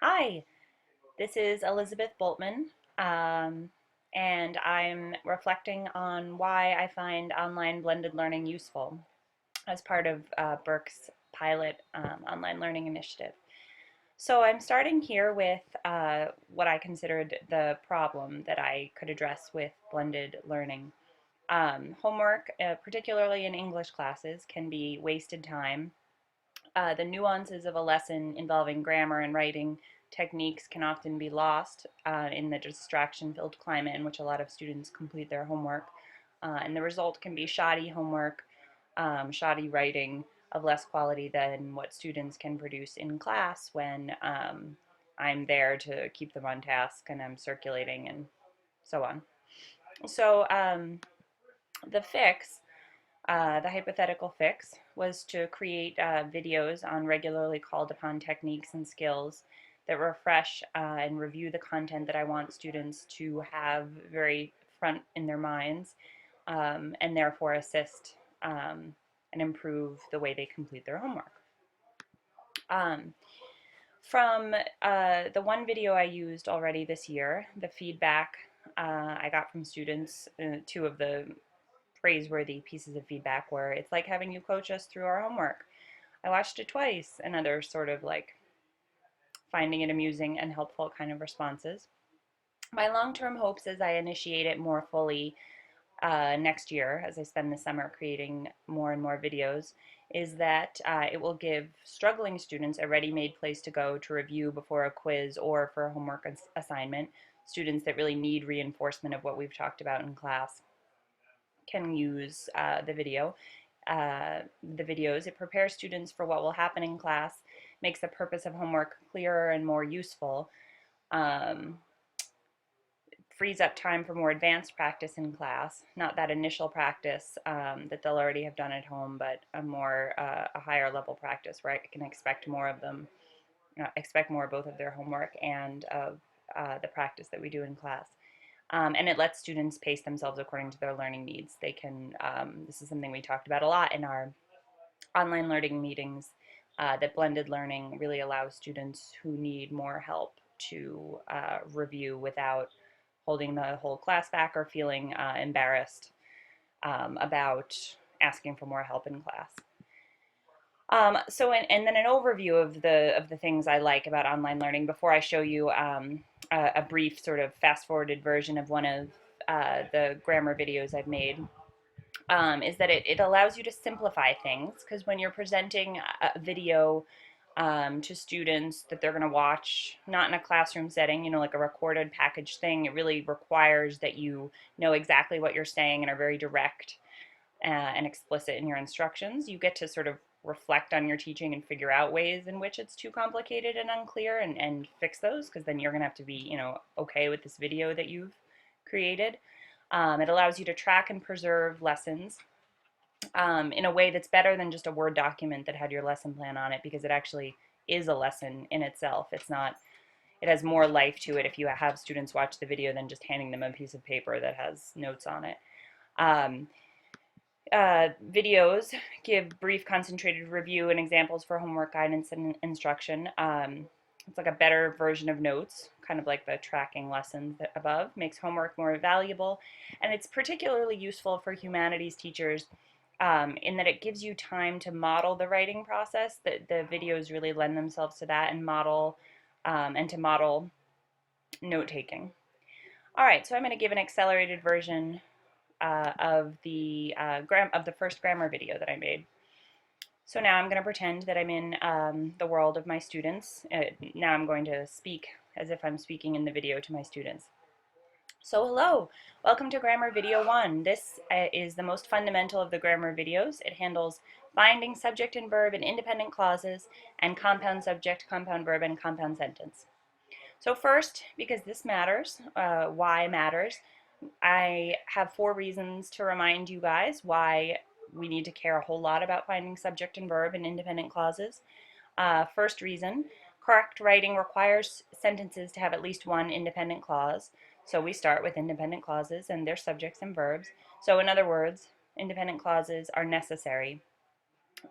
Hi, this is Elizabeth Boltman, and I'm reflecting on why I find online blended learning useful as part of Berk's pilot online learning initiative. So I'm starting here with what I considered the problem that I could address with blended learning. Homework, particularly in English classes, can be wasted time. The nuances of a lesson involving grammar and writing techniques can often be lost in the distraction-filled climate in which a lot of students complete their homework. And the result can be shoddy homework, shoddy writing of less quality than what students can produce in class when I'm there to keep them on task and I'm circulating and so on. So the fix the hypothetical fix was to create videos on regularly called upon techniques and skills that refresh and review the content that I want students to have very front in their minds and therefore assist and improve the way they complete their homework. Um, from the one video I used already this year, the feedback I got from students, two of the praiseworthy pieces of feedback were, it's like having you coach us through our homework. I watched it twice, and other sort of like finding it amusing and helpful kind of responses. My long-term hopes as I initiate it more fully next year, as I spend the summer creating more and more videos, is that it will give struggling students a ready-made place to go to review before a quiz or for a homework assignment. Students that really need reinforcement of what we've talked about in class can use the videos. It prepares students for what will happen in class, makes the purpose of homework clearer and more useful, um, frees up time for more advanced practice in class, not that initial practice that they'll already have done at home, but a higher level practice where I can expect more of them, expect more both of their homework and of the practice that we do in class. And it lets students pace themselves according to their learning needs. They can, this is something we talked about a lot in our online learning meetings, that blended learning really allows students who need more help to review without holding the whole class back or feeling embarrassed about asking for more help in class. And then an overview of the things I like about online learning before I show you a brief sort of fast-forwarded version of one of the grammar videos I've made, is that it allows you to simplify things, because when you're presenting a video to students that they're going to watch, not in a classroom setting, like a recorded packaged thing, it really requires that you know exactly what you're saying and are very direct and explicit in your instructions. You get to sort of reflect on your teaching and figure out ways in which it's too complicated and unclear and fix those, because then you're going to have to be, okay with this video that you've created. It allows you to track and preserve lessons in a way that's better than just a Word document that had your lesson plan on it, because it actually is a lesson in itself. It's not, it has more life to it if you have students watch the video than just handing them a piece of paper that has notes on it. Um, Videos give brief, concentrated review and examples for homework guidance and instruction. It's like a better version of notes, kind of like the tracking lessons above, makes homework more valuable. And it's particularly useful for humanities teachers in that it gives you time to model the writing process. The videos really lend themselves to that and to model note taking. All right, so I'm going to give an accelerated version of the first grammar video that I made. So now I'm going to pretend that I'm in the world of my students. Now I'm going to speak as if I'm speaking in the video to my students. So hello, welcome to Grammar Video 1. This is the most fundamental of the grammar videos. It handles binding subject and verb and independent clauses and compound subject, compound verb, and compound sentence. So first, because this matters, why matters, I have 4 reasons to remind you guys why we need to care a whole lot about finding subject and verb in independent clauses. First reason, correct writing requires sentences to have at least one independent clause. So we start with independent clauses and their subjects and verbs. So in other words, independent clauses are necessary.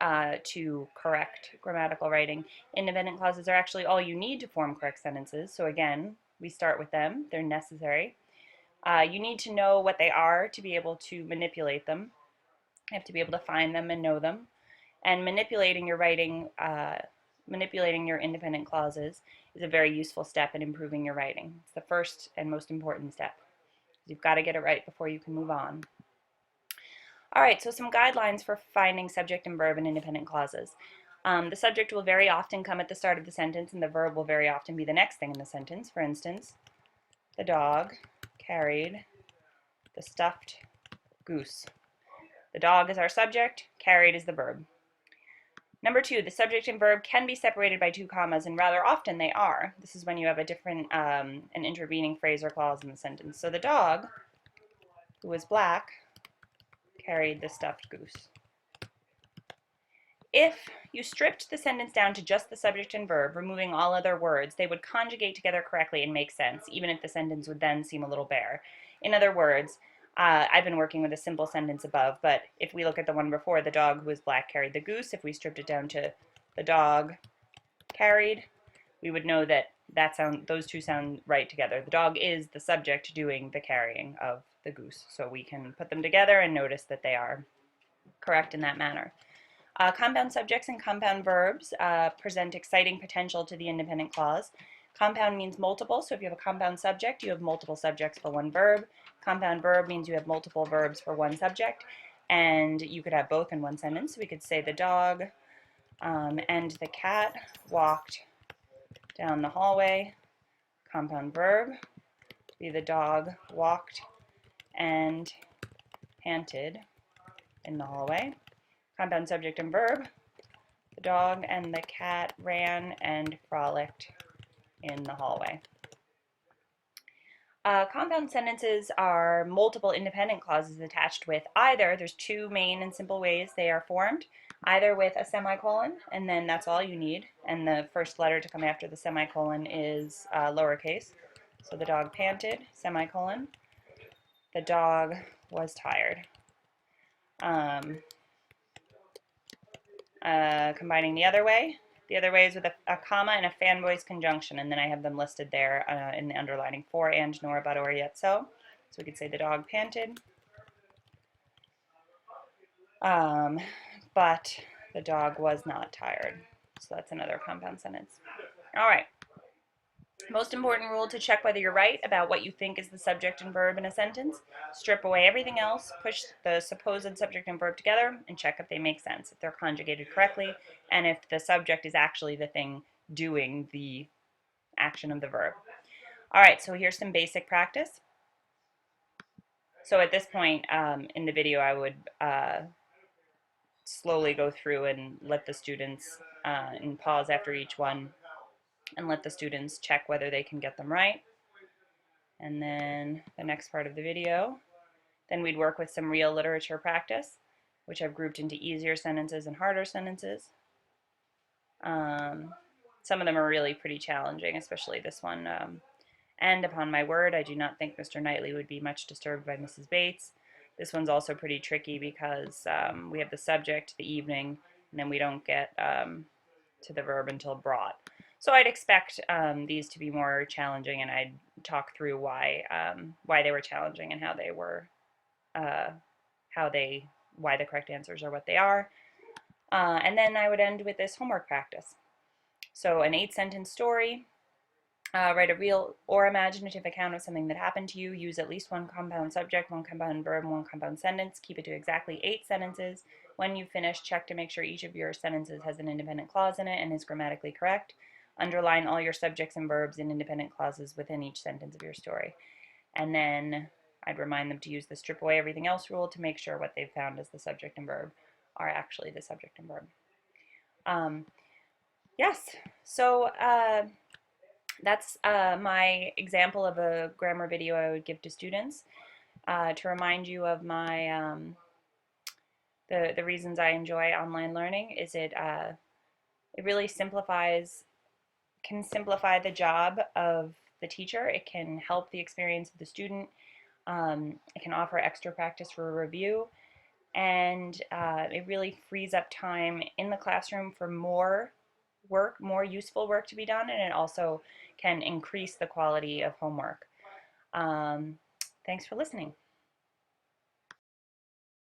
to correct grammatical writing. Independent clauses are actually all you need to form correct sentences. So again, we start with them. They're necessary. You need to know what they are to be able to manipulate them. You have to be able to find them and know them. And manipulating your writing, manipulating your independent clauses is a very useful step in improving your writing. It's the first and most important step. You've got to get it right before you can move on. All right, so some guidelines for finding subject and verb in independent clauses. The subject will very often come at the start of the sentence, and the verb will very often be the next thing in the sentence. For instance, the dog carried the stuffed goose. The dog is our subject, carried is the verb. Number 2, the subject and verb can be separated by 2 commas, and rather often they are. This is when you have a different, an intervening phrase or clause in the sentence. So the dog, who was black, carried the stuffed goose. If you stripped the sentence down to just the subject and verb, removing all other words, they would conjugate together correctly and make sense, even if the sentence would then seem a little bare. In other words, I've been working with a simple sentence above, but if we look at the one before, the dog who was black carried the goose, if we stripped it down to the dog carried, we would know that those two sound right together. The dog is the subject doing the carrying of the goose, so we can put them together and notice that they are correct in that manner. Compound subjects and compound verbs present exciting potential to the independent clause. Compound means multiple, so if you have a compound subject, you have multiple subjects for one verb. Compound verb means you have multiple verbs for one subject, and you could have both in one sentence. So we could say the dog and the cat walked down the hallway. Compound verb be the dog walked and panted in the hallway. Compound subject and verb, the dog and the cat ran and frolicked in the hallway. Compound sentences are multiple independent clauses attached with either, there's 2 main and simple ways they are formed, either with a semicolon, and then that's all you need, and the first letter to come after the semicolon is lowercase. So the dog panted, semicolon. The dog was tired. Combining the other way. The other way is with a comma and a fan voice conjunction, and then I have them listed there in the underlining: for, and, nor, but, or, yet, so. So we could say the dog panted, but the dog was not tired. So that's another compound sentence. All right. Most important rule to check whether you're right about what you think is the subject and verb in a sentence: strip away everything else, push the supposed subject and verb together, and check if they make sense, if they're conjugated correctly, and if the subject is actually the thing doing the action of the verb. All right, so here's some basic practice. So at this point in the video, I would slowly go through and let the students, and pause after each one, and let the students check whether they can get them right. And then the next part of the video, then we'd work with some real literature practice, which I've grouped into easier sentences and harder sentences. Some of them are really pretty challenging, especially this one. And upon my word, I do not think Mr. Knightley would be much disturbed by Mrs. Bates. This one's also pretty tricky because we have the subject, the evening, and then we don't get to the verb until brought. So I'd expect these to be more challenging, and I'd talk through why they were challenging and how they were, why the correct answers are what they are. And then I would end with this homework practice. So an 8-sentence story. Write a real or imaginative account of something that happened to you. Use at least 1 compound subject, 1 compound verb, 1 compound sentence. Keep it to exactly 8 sentences. When you finish, check to make sure each of your sentences has an independent clause in it and is grammatically correct. Underline all your subjects and verbs in independent clauses within each sentence of your story. And then I'd remind them to use the strip away everything else rule to make sure what they've found as the subject and verb are actually the subject and verb. Yes, so that's my example of a grammar video I would give to students. To remind you of my the reasons I enjoy online learning is it really can simplify the job of the teacher. It can help the experience of the student. It can offer extra practice for a review. and it really frees up time in the classroom for more work, more useful work to be done, and it also can increase the quality of homework. Um, Thanks for listening.